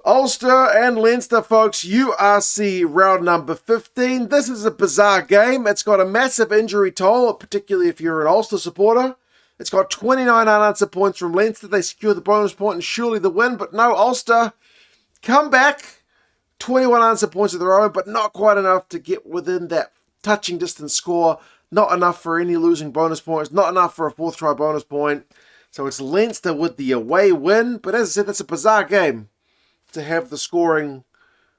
Ulster and Leinster, folks, URC round number 15. This is a bizarre game. It's got a massive injury toll, particularly if you're an Ulster supporter. It's got 29 unanswered points from Leinster. They secure the bonus point and surely the win, but no, Ulster come back. 21 unanswered points of their own, but not quite enough to get within that touching distance score. Not enough for any losing bonus points. Not enough for a fourth try bonus point. So it's Leinster with the away win. But as I said, that's a bizarre game to have the scoring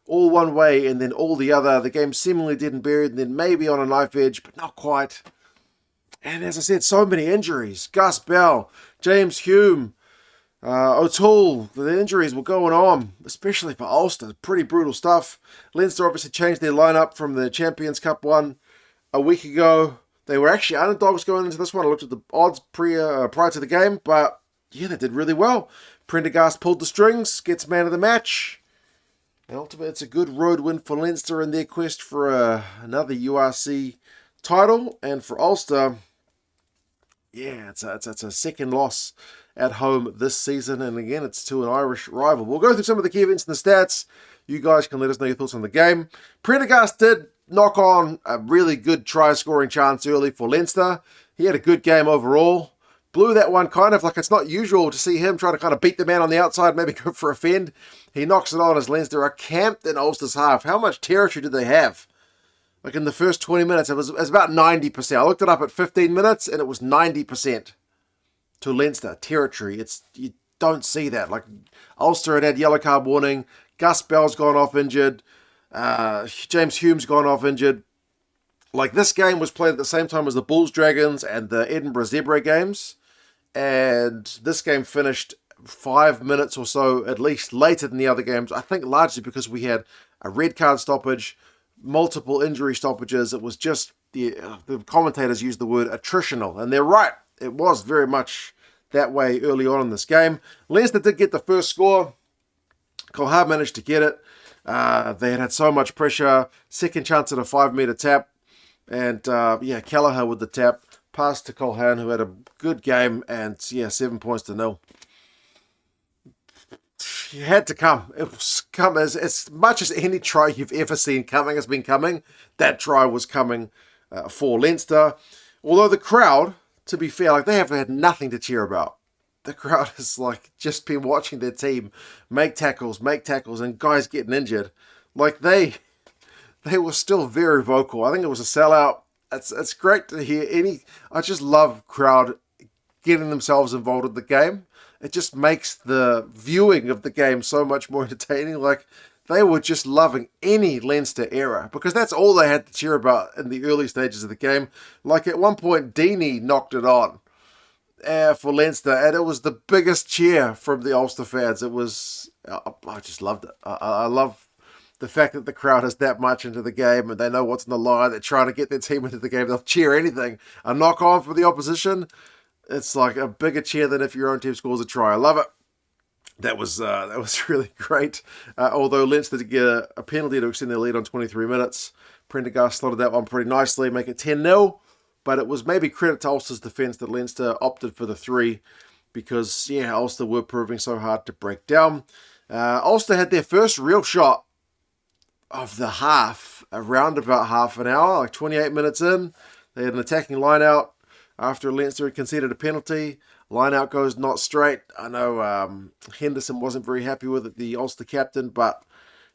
all one way and then all the other. The game seemingly dead and buried and then maybe on a knife edge, but not quite. And as I said, so many injuries. Gus Bell, James Hume, O'Toole, the injuries were going on, especially for Ulster. Pretty brutal stuff. Leinster obviously changed their lineup from the Champions Cup one a week ago. They were actually underdogs going into this one. I looked at the odds prior to the game, but yeah, they did really well. Prendergast pulled the strings, gets man of the match. And ultimately, it's a good road win for Leinster in their quest for another URC title. And for Ulster, yeah, it's a second loss at home this season. And again, it's to an Irish rival. We'll go through some of the key events and the stats. You guys can let us know your thoughts on the game. Prendergast did knock on a really good try-scoring chance early for Leinster. He had a good game overall. Blew that one kind of like it's not usual to see him try to kind of beat the man on the outside, maybe go for a fend. He knocks it on as Leinster are camped in Ulster's half. How much territory did they have? Like in the first 20 minutes, it was about 90%. I looked it up at 15 minutes and it was 90% to Leinster territory. You don't see that. Like Ulster had yellow card warning. Gus Bell's gone off injured. James Hume's gone off injured. Like this game was played at the same time as the Bulls Dragons and the Edinburgh Zebra games. And this game finished 5 minutes or so, at least later than the other games. I think largely because we had a red card stoppage, multiple injury stoppages. It was just, the commentators used the word attritional. And they're right. It was very much that way early on in this game. Leinster did get the first score. Colhard managed to get it. They had so much pressure. Second chance at a 5-meter tap. And Kelleher with the tap. Pass to Colhan, who had a good game, and 7 points to 0. You had to come. It was come as much as any try you've ever seen coming has been coming. That try was coming for Leinster. Although the crowd, to be fair, like they have had nothing to cheer about. The crowd has like just been watching their team make tackles, and guys getting injured. Like they were still very vocal. I think it was a sellout. It's great to hear I just love crowd getting themselves involved in the game. It just makes the viewing of the game so much more entertaining. Like they were just loving any Leinster era because that's all they had to cheer about in the early stages of the game. Like at one point, Deeney knocked it on for Leinster, and it was the biggest cheer from the Ulster fans. It was, I just loved it. I love the fact that the crowd is that much into the game and they know what's in the line. They're trying to get their team into the game. They'll cheer anything. A knock on for the opposition, it's like a bigger cheer than if your own team scores a try. I love it. That was really great. Although Leinster did get a penalty to extend their lead on 23 minutes. Prendergast slotted that one pretty nicely, make it 10-0. But it was maybe credit to Ulster's defence that Leinster opted for the 3 because, Ulster were proving so hard to break down. Ulster had their first real shot of the half, around about half an hour, like 28 minutes in. They had an attacking line out after Leinster had conceded a penalty. Line out goes not straight. I know Henderson wasn't very happy with it, the Ulster captain, but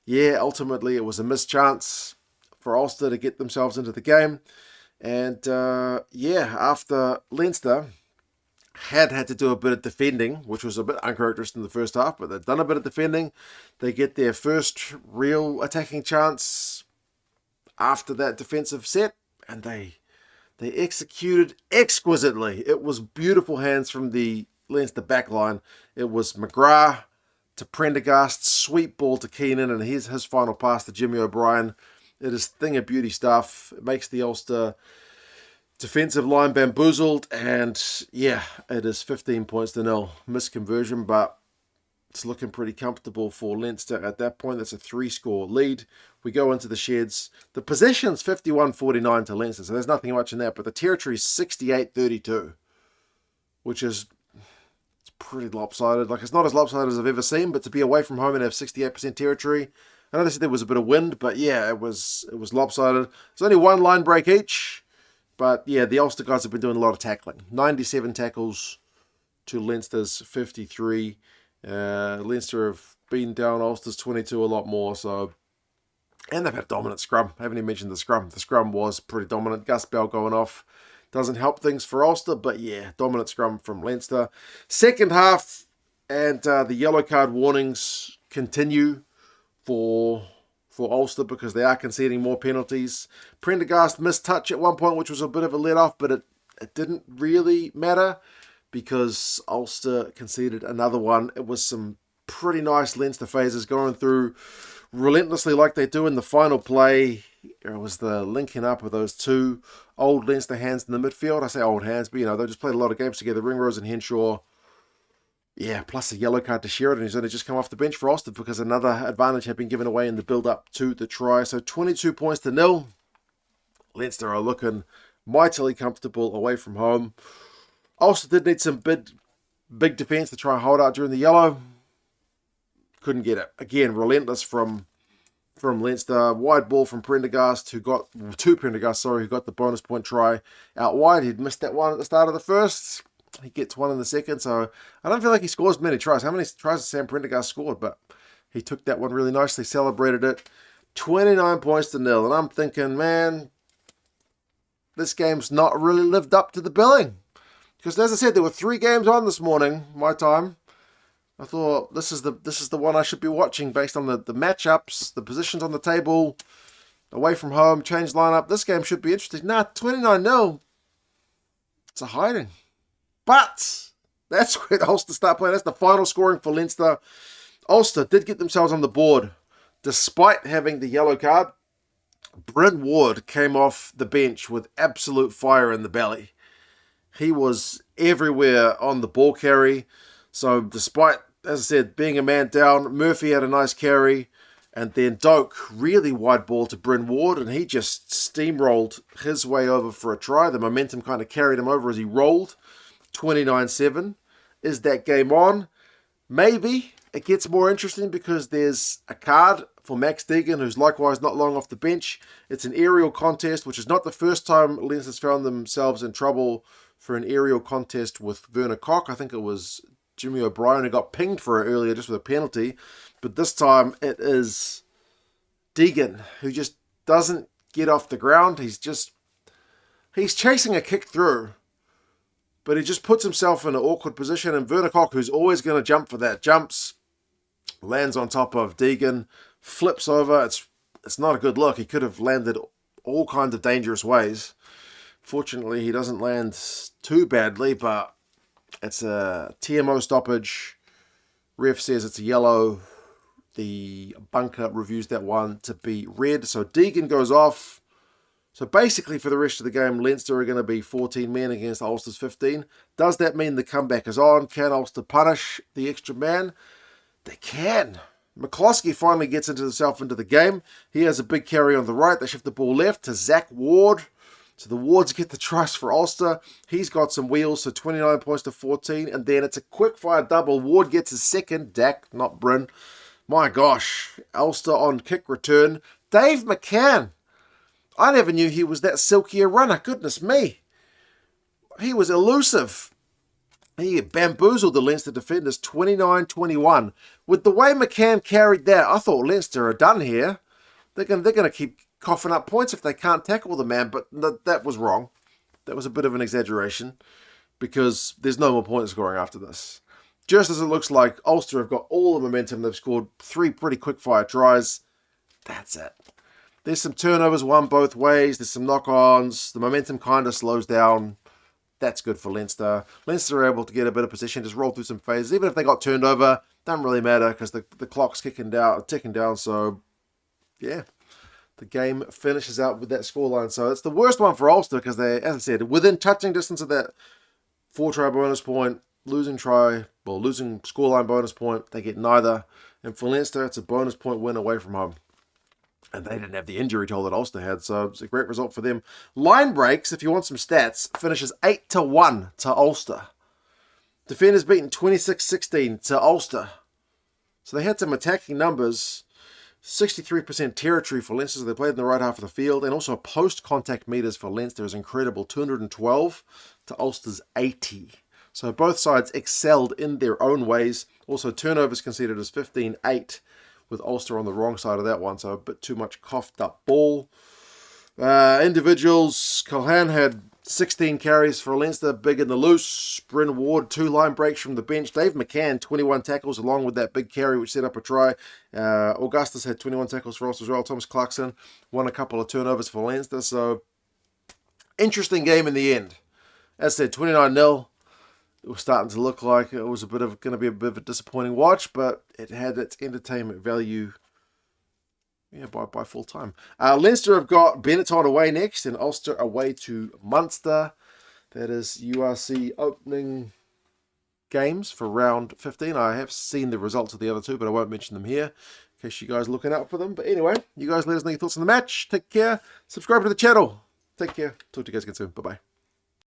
ultimately it was a missed chance for Ulster to get themselves into the game. And after Leinster had to do a bit of defending, which was a bit uncharacteristic in the first half, but they've done a bit of defending. They get their first real attacking chance after that defensive set, and they executed exquisitely. It was beautiful hands from the Leinster backline. It was McGrath to Prendergast, sweet ball to Keenan, and here's his final pass to Jimmy O'Brien. It is thing of beauty stuff. It makes the Ulster defensive line bamboozled, and it is 15 points to 0. Missed conversion, but it's looking pretty comfortable for Leinster at that point. That's a 3-score lead. We go into the sheds. The possession's 51-49 to Leinster, so there's nothing much in that, but the territory's 68-32, which is pretty lopsided. Like, it's not as lopsided as I've ever seen, but to be away from home and have 68% territory, I know they said there was a bit of wind, but yeah, it was lopsided. There's only one line break each, but yeah, the Ulster guys have been doing a lot of tackling. 97 tackles to Leinster's 53. Leinster have been down Ulster's 22 a lot more, so... And they've had a dominant scrum. I haven't even mentioned the scrum. The scrum was pretty dominant. Gus Bell going off doesn't help things for Ulster, but yeah, dominant scrum from Leinster. Second half, and the yellow card warnings continue for Ulster because they are conceding more penalties. Prendergast missed touch at one point, which was a bit of a let-off, but it didn't really matter because Ulster conceded another one. It was some pretty nice Leinster phases going through relentlessly like they do in the final play. It was the linking up of those two old Leinster hands in the midfield. I say old hands, but they just played a lot of games together. Ringrose and Henshaw. Yeah, plus a yellow card to Sheridan, who's only just come off the bench for Ulster because another advantage had been given away in the build-up to the try. So 22 points to 0. Leinster are looking mightily comfortable away from home. Ulster did need some big defence to try and hold out during the yellow. Couldn't get it. Again, relentless from Leinster. Wide ball from Prendergast, who got the bonus point try out wide. He'd missed that one at the start of the first. He gets one in the second, so I don't feel like he scores many tries. How many tries has Sam Prendergast scored? But he took that one really nicely, celebrated it. 29 points to 0. And I'm thinking, man, this game's not really lived up to the billing. Because as I said, there were 3 games on this morning, my time. I thought this is the one I should be watching based on the matchups, the positions on the table, away from home, change lineup. This game should be interesting. Nah, 29-0. It's a hiding. But that's where Ulster start playing. That's the final scoring for Leinster. Ulster did get themselves on the board despite having the yellow card. Bryn Ward came off the bench with absolute fire in the belly. He was everywhere on the ball carry. So despite, as I said, being a man down, Murphy had a nice carry. And then Doak really wide ball to Bryn Ward, and he just steamrolled his way over for a try. The momentum kind of carried him over as he rolled. 29-7. Is that game on? Maybe. It gets more interesting because there's a card for Max Deegan, who's likewise not long off the bench. It's an aerial contest, which is not the first time Leinster's found themselves in trouble for an aerial contest with Werner Koch. I think it was Jimmy O'Brien who got pinged for it earlier just with a penalty. But this time it is Deegan, who just doesn't get off the ground. He's chasing a kick through, but he just puts himself in an awkward position. And Werner Koch, who's always going to jump for that, jumps, lands on top of Deegan, flips over. It's not a good look. He could have landed all kinds of dangerous ways. Fortunately, he doesn't land too badly, but it's a TMO stoppage. Ref says it's a yellow. The bunker reviews that one to be red. So Deegan goes off. So basically for the rest of the game, Leinster are going to be 14 men against Ulster's 15. Does that mean the comeback is on? Can Ulster punish the extra man? They can. McCloskey finally gets himself into the game. He has a big carry on the right. They shift the ball left to Zach Ward. So the Wards get the tries for Ulster. He's got some wheels, so 29 points to 14. And then it's a quick fire double. Ward gets his second. Dak, not Bryn. My gosh. Ulster on kick return. Dave McCann. I never knew he was that silky a runner. Goodness me. He was elusive. He bamboozled the Leinster defenders 29-21. With the way McCann carried that, I thought Leinster are done here. They're going to keep coughing up points if they can't tackle the man, but that was wrong. That was a bit of an exaggeration because there's no more point scoring after this. Just as it looks like Ulster have got all the momentum. They've scored 3 pretty quick-fire tries. That's it. There's some turnovers, one both ways. There's some knock-ons. The momentum kind of slows down. That's good for Leinster. Leinster are able to get a bit of position, just roll through some phases. Even if they got turned over, doesn't really matter because the clock's ticking down. So, yeah, the game finishes out with that scoreline. So it's the worst one for Ulster because they, as I said, within touching distance of that 4-try bonus point, losing scoreline bonus point, they get neither. And for Leinster, it's a bonus point win away from home. And they didn't have the injury toll that Ulster had, so it's a great result for them. Line breaks, if you want some stats, finishes 8-1 to Ulster. Defenders beaten 26-16 to Ulster. So they had some attacking numbers. 63% territory for Leinster, so they played in the right half of the field. And also post-contact meters for Leinster is incredible. 212 to Ulster's 80. So both sides excelled in their own ways. Also turnovers conceded as 15-8 with Ulster on the wrong side of that one. So a bit too much coughed up ball. Individuals, Colhan had 16 carries for Leinster, big in the loose. Bryn Ward, 2 line breaks from the bench. Dave McCann, 21 tackles along with that big carry which set up a try. Augustus had 21 tackles for us as well. Thomas Clarkson won a couple of turnovers for Leinster. So, interesting game in the end. As I said, 29-0. It was starting to look like it was going to be a bit of a disappointing watch, but it had its entertainment value. Yeah, by full time. Leinster have got Benetton away next and Ulster away to Munster. That is URC opening games for round 15. I have seen the results of the other two, but I won't mention them here in case you guys are looking out for them. But anyway, you guys let us know your thoughts on the match. Take care. Subscribe to the channel. Take care. Talk to you guys again soon. Bye-bye.